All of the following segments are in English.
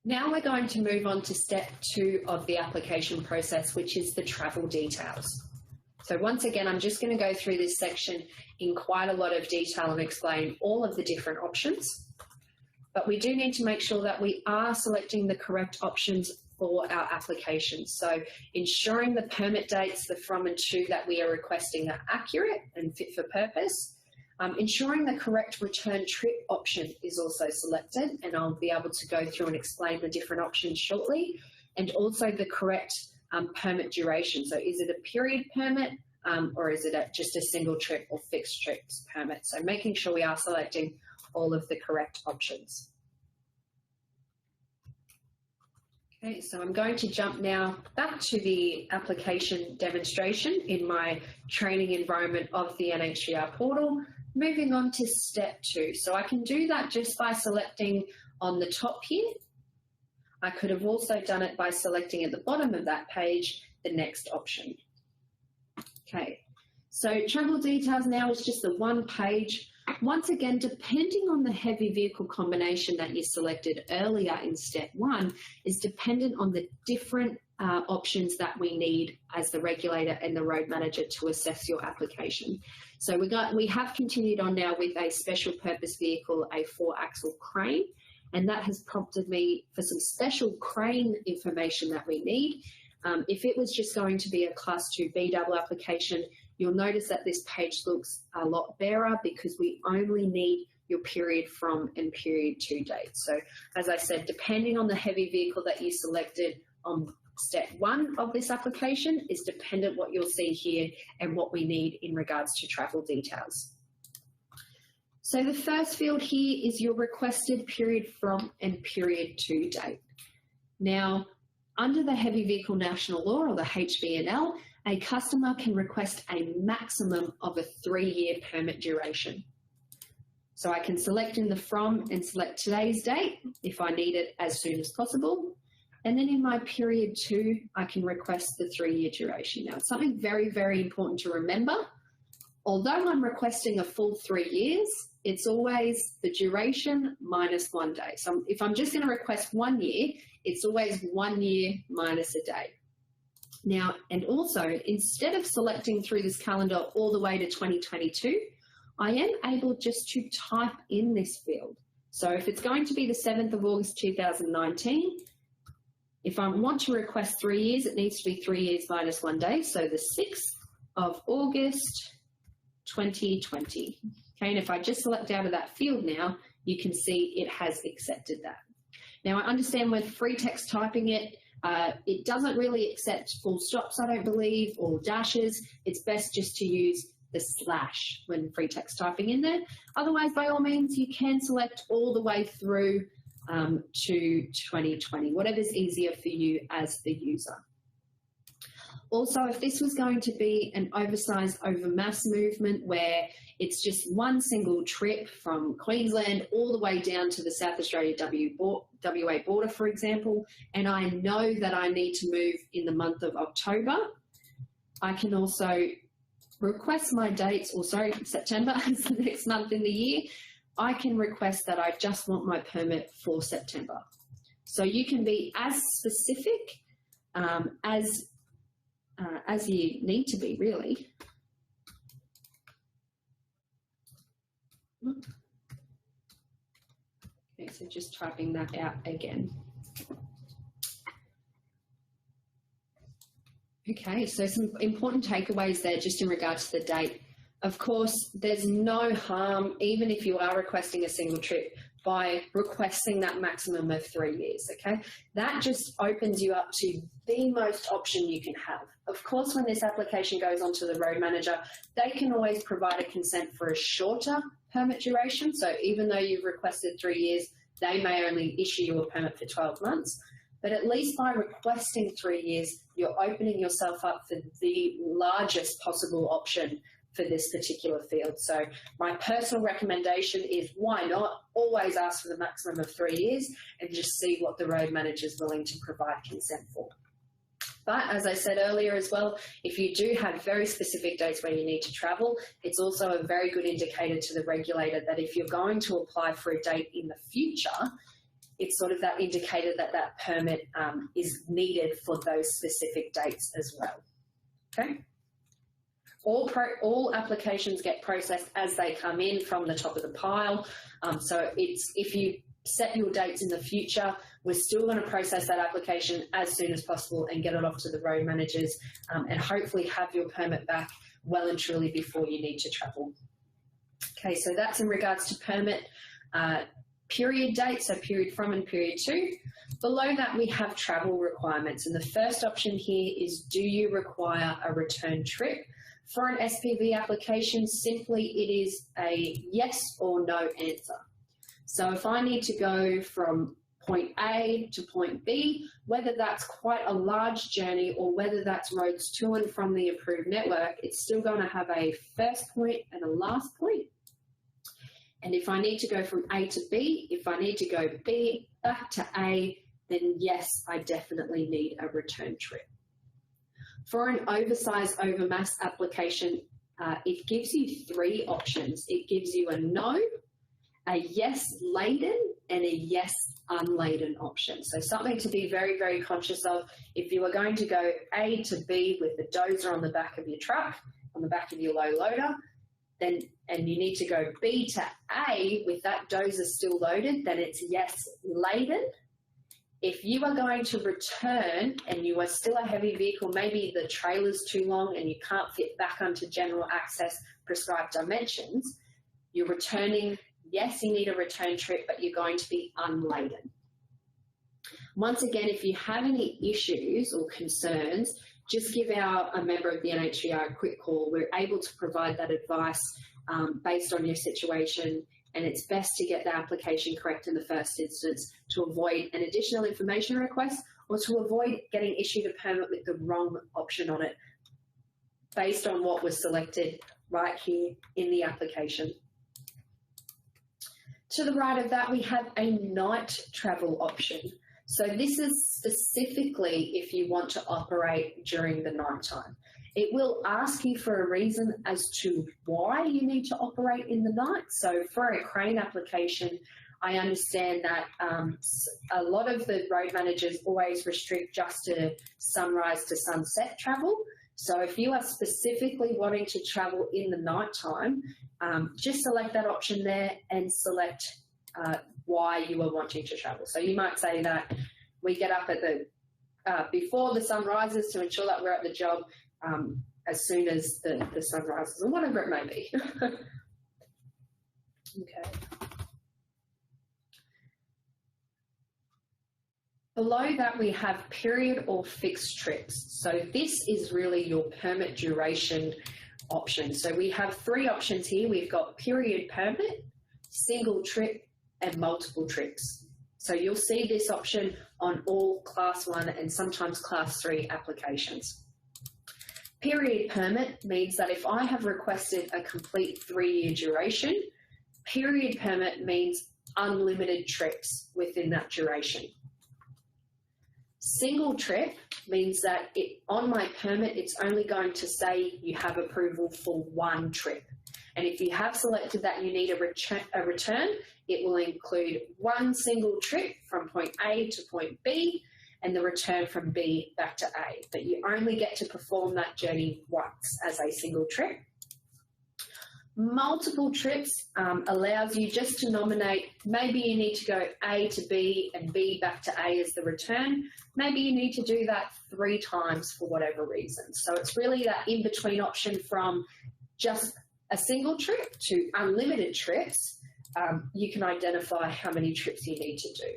Now we're going to move on to step 2 of the application process, which is the travel details. So once again, I'm just going to go through this section in quite a lot of detail and explain all of the different options. But we do need to make sure that we are selecting the correct options for our application. So ensuring the permit dates, the from and to that we are requesting are accurate and fit for purpose. Ensuring the correct return trip option is also selected, and I'll be able to go through and explain the different options shortly, and also the correct permit duration. So is it a period permit or is it just a single trip or fixed trips permit? So making sure we are selecting all of the correct options. Okay, so I'm going to jump now back to the application demonstration in my training environment of the NHGR portal, moving on to step 2. So I can do that just by selecting on the top here. I could have also done it by selecting at the bottom of that page the next option. Okay, so travel details now is just the one page. Once again, depending on the heavy vehicle combination that you selected earlier in step 1 is dependent on the different options that we need as the regulator and the road manager to assess your application. So we have continued on now with a special purpose vehicle, a 4-axle crane, and that has prompted me for some special crane information that we need. If it was just going to be a Class 2B double application, you'll notice that this page looks a lot barer because we only need your period from and period to dates. So as I said, depending on the heavy vehicle that you selected on step 1 of this application is dependent what you'll see here and what we need in regards to travel details. So the first field here is your requested period from and period to date. Now, under the Heavy Vehicle National Law, or the HVNL, a customer can request a maximum of a 3-year permit duration. So I can select in the from and select today's date if I need it as soon as possible. And then in my period 2, I can request the 3-year duration. Now, it's something very, very important to remember. Although I'm requesting a full 3 years, it's always the duration minus 1 day. So if I'm just going to request 1 year, it's always 1 year minus a day. Now, and also, instead of selecting through this calendar all the way to 2022, I am able just to type in this field. So if it's going to be the 7th of August 2019, if I want to request 3 years, it needs to be 3 years minus 1 day. So the 6th of August 2020. Okay, and if I just select out of that field now, you can see it has accepted that. Now, I understand with free text typing it doesn't really accept full stops, I don't believe, or dashes. It's best just to use the slash when free text typing in there. Otherwise, by all means, you can select all the way through to 2020, whatever's easier for you as the user. Also, if this was going to be an oversized over mass movement where it's just one single trip from Queensland all the way down to the South Australia WA border, for example, and I know that I need to move in the month of October, I can also request my dates, or sorry, September is the next month in the year. I can request that I just want my permit for September. So you can be as specific as you need to be, really. Okay, so just typing that out again. Okay, so some important takeaways there just in regards to the date. Of course, there's no harm, even if you are requesting a single trip, by requesting that maximum of 3 years, okay? That just opens you up to the most option you can have. Of course, when this application goes on to the road manager, they can always provide a consent for a shorter permit duration. So even though you've requested 3 years, they may only issue you a permit for 12 months. But at least by requesting 3 years, you're opening yourself up for the largest possible option for this particular field. So my personal recommendation is, why not always ask for the maximum of 3 years and just see what the road manager is willing to provide consent for. But as I said earlier as well, if you do have very specific dates where you need to travel, it's also a very good indicator to the regulator that if you're going to apply for a date in the future, it's sort of that indicator that that permit is needed for those specific dates as well. Okay. All applications get processed as they come in from the top of the pile. So if you set your dates in the future, we're still going to process that application as soon as possible and get it off to the road managers and hopefully have your permit back well and truly before you need to travel. Okay, so that's in regards to permit period dates, so period from and period to. Below that, we have travel requirements. And the first option here is, do you require a return trip? For an SPV application, simply it is a yes or no answer. So if I need to go from point A to point B, whether that's quite a large journey or whether that's roads to and from the approved network, it's still going to have a first point and a last point. And if I need to go from A to B, if I need to go B back to A, then yes, I definitely need a return trip. For an oversized overmass application, it gives you three options. It gives you a no, a yes laden, and a yes unladen option. So something to be very, very conscious of. If you are going to go A to B with the dozer on the back of your truck, on the back of your low loader, then and you need to go B to A with that dozer still loaded, then it's yes laden. If you are going to return and you are still a heavy vehicle, maybe the trailer's too long and you can't fit back onto general access prescribed dimensions, you're returning, yes, you need a return trip, but you're going to be unladen. Once again, if you have any issues or concerns, just give a member of the NHVR a quick call. We're able to provide that advice based on your situation, and it's best to get the application correct in the first instance to avoid an additional information request or to avoid getting issued a permit with the wrong option on it based on what was selected right here in the application. To the right of that, we have a night travel option. So this is specifically if you want to operate during the night time. It will ask you for a reason as to why you need to operate in the night. So for a crane application, I understand that a lot of the road managers always restrict just to sunrise to sunset travel. So if you are specifically wanting to travel in the night time, just select that option there and select why you are wanting to travel. So you might say that we get up at the before the sun rises to ensure that we're at the job as soon as the sun rises, or whatever it may be. Okay. Below that, we have period or fixed trips. So this is really your permit duration option. So we have three options here. We've got period permit, single trip, and multiple trips. So you'll see this option on all Class 1 and sometimes Class 3 applications. Period permit means that if I have requested a complete 3-year duration, period permit means unlimited trips within that duration. Single trip means that on my permit, it's only going to say you have approval for one trip. And if you have selected that you need a return, it will include one single trip from point A to point B and the return from B back to A. But you only get to perform that journey once as a single trip. Multiple trips allows you just to nominate, maybe you need to go A to B and B back to A as the return. Maybe you need to do that 3 times for whatever reason. So it's really that in-between option from just a single trip to unlimited trips. You can identify how many trips you need to do.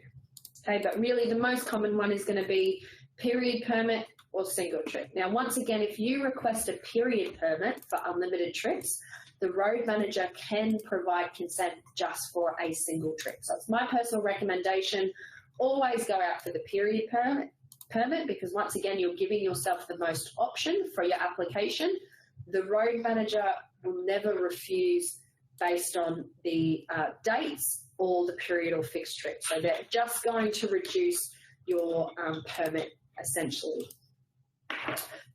Okay, but really the most common one is going to be period permit or single trip. Now, once again, if you request a period permit for unlimited trips, the road manager can provide consent just for a single trip. So it's my personal recommendation, always go out for the period permit because once again, you're giving yourself the most option for your application. The road manager will never refuse based on the dates or the period or fixed trip. So they're just going to reduce your permit essentially.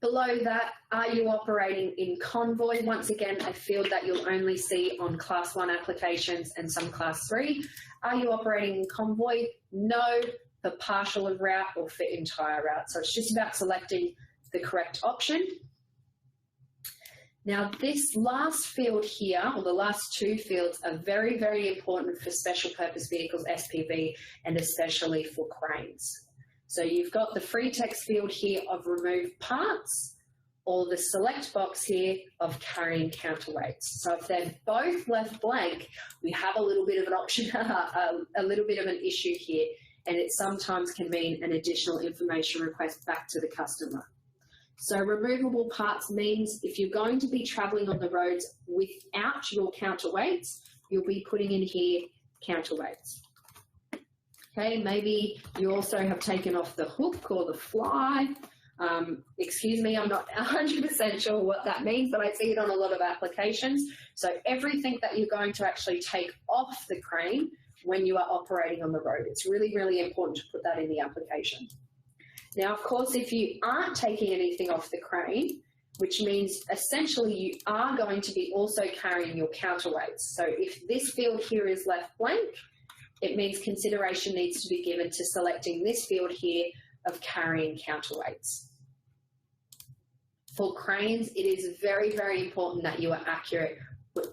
Below that, are you operating in convoy? Once again, a field that you'll only see on Class 1 applications and some Class 3. Are you operating in convoy? No, for partial of route or for entire route. So it's just about selecting the correct option. Now, this last field here, or the last two fields, are very, very important for special purpose vehicles, SPV, and especially for cranes. So you've got the free text field here of remove parts, or the select box here of carrying counterweights. So if they're both left blank, we have a little bit of an option, a little bit of an issue here, and it sometimes can mean an additional information request back to the customer. So removable parts means if you're going to be travelling on the roads without your counterweights, you'll be putting in here counterweights. Okay, maybe you also have taken off the hook or the fly. Excuse me, I'm not 100% sure what that means, but I see it on a lot of applications. So everything that you're going to actually take off the crane when you are operating on the road, it's really, really important to put that in the application. Now, of course, if you aren't taking anything off the crane, which means essentially you are going to be also carrying your counterweights. So if this field here is left blank, it means consideration needs to be given to selecting this field here of carrying counterweights. For cranes, it is very, very important that you are accurate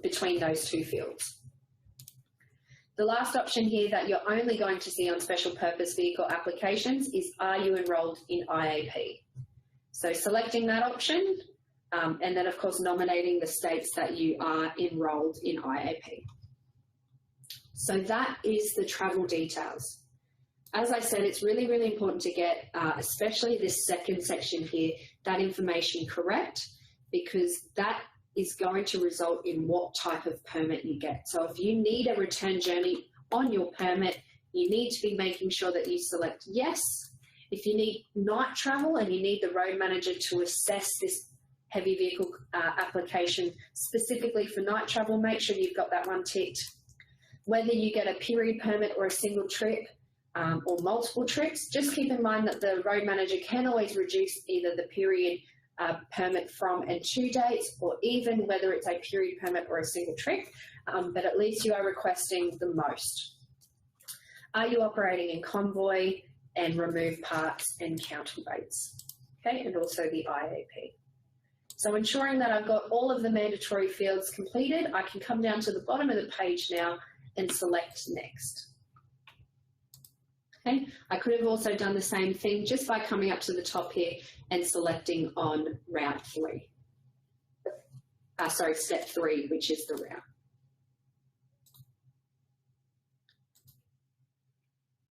between those two fields. The last option here that you're only going to see on special purpose vehicle applications is, are you enrolled in IAP? So selecting that option, and then of course nominating the states that you are enrolled in IAP. So that is the travel details. As I said, it's really, really important to get, especially this second section here, that information correct, because that is going to result in what type of permit you get. So if you need a return journey on your permit, you need to be making sure that you select yes. If you need night travel and you need the road manager to assess this heavy vehicle application specifically for night travel, make sure you've got that one ticked. Whether you get a period permit or a single trip or multiple trips, just keep in mind that the road manager can always reduce either the period permit from and to dates, or even whether it's a period permit or a single trip, but at least you are requesting the most. Are you operating in convoy, and remove parts and counterweights? Okay, and also the IAP. So ensuring that I've got all of the mandatory fields completed, I can come down to the bottom of the page now and select next. Okay, I could have also done the same thing just by coming up to the top here and selecting on route 3. Step 3, which is the route.